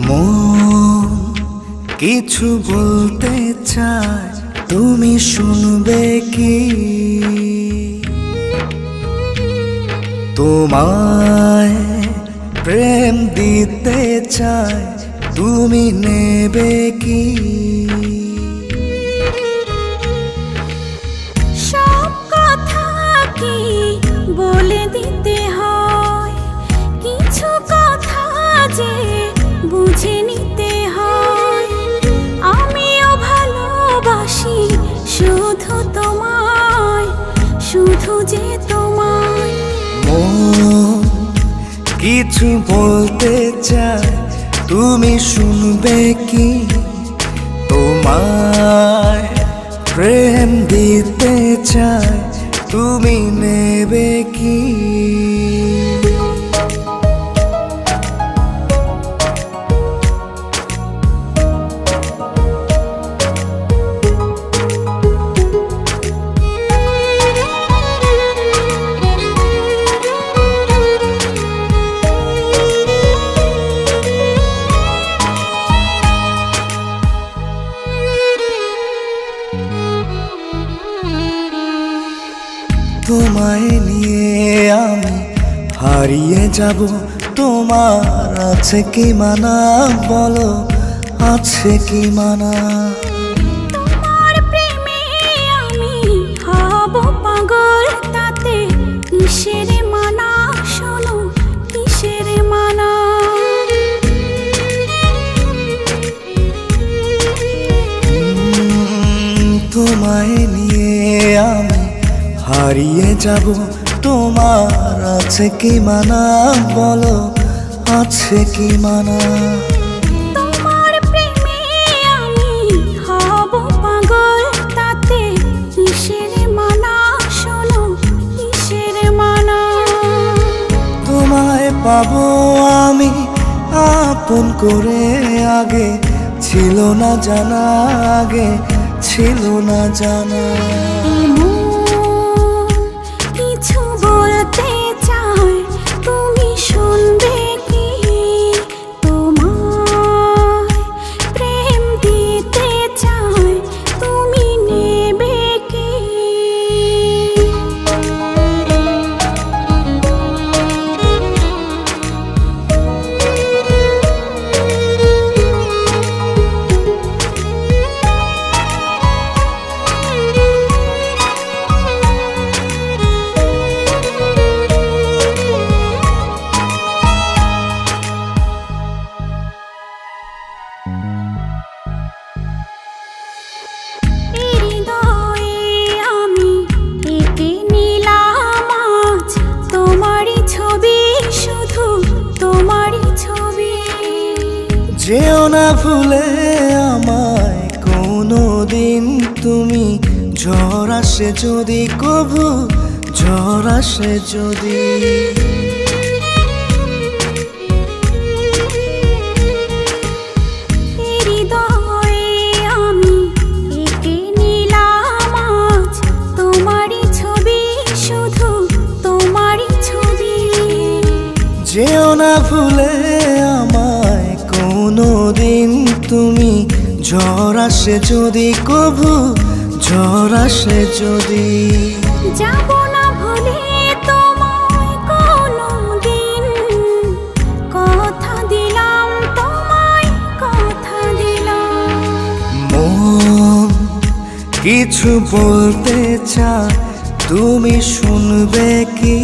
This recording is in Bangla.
মন কিছু বলতে চায়, তুমি শুনবে কি? তোমায় প্রেম দিতে চায়, তুমি নেবে কি? সব কথা কি বলে দিতে হয়? কিছু কথা যে বুঝে নিতে হয়। আমিও ভালোবাসি শুধু তোমায়, শুধু যে তোমায়। মন কিছু বলতে চায়, তুমি শুনবে কি? তোমায় প্রেম দিতে চায়, তুমি নেবে কি? তোমায় নিয়ে আমি হারিয়ে যাব, তোমার আছে কি মানা? বলো, আছে কি মানা? তোমার প্রেমে আমি হব পাগল, তাতে কিসের মানা? শোনো, কিসের মানা? তোমায় নিয়ে আমি হারিয়ে যাব, তোমার আছে কি মানা? বলো, আছে কি মানা? তোমার প্রেমে আমি হব পাগল, তাতে কিসের মানা? শোনো, কিসের মানা? তোমায় পাবো আমি আপন করে, আগে ছিল না জানা, আগে ছিল না জানা। কিছু বলতে চাই, তুমি শুনবে কি? তোমায় প্রেম দিতে চাই, তুমি নেবে কি? হৃদয়ে আমি এঁকে নিলাম আজ তোমারই ছবি, শুধু তোমারই ছবি। যেও না ভুলে আমায় কোনো দিন তুমি, ঝড় আসে যদি কভু, ঝড় আসে যদি। হৃদয়ে আমি এঁকে নিলাম আজ তোমারই ছবি, শুধু তোমারই ছবি। যেও না ভুলে আমায় কোনো দিন তুমি, ঝড় আসে যদি কভু, ঝড় আসে যদি। যাব না ভুলে তোমায় কোনো দিন, কথা দিলাম তোমায়, কথা দিলাম। মন কিছু বলতে চায়, তুমি শুনবে কি?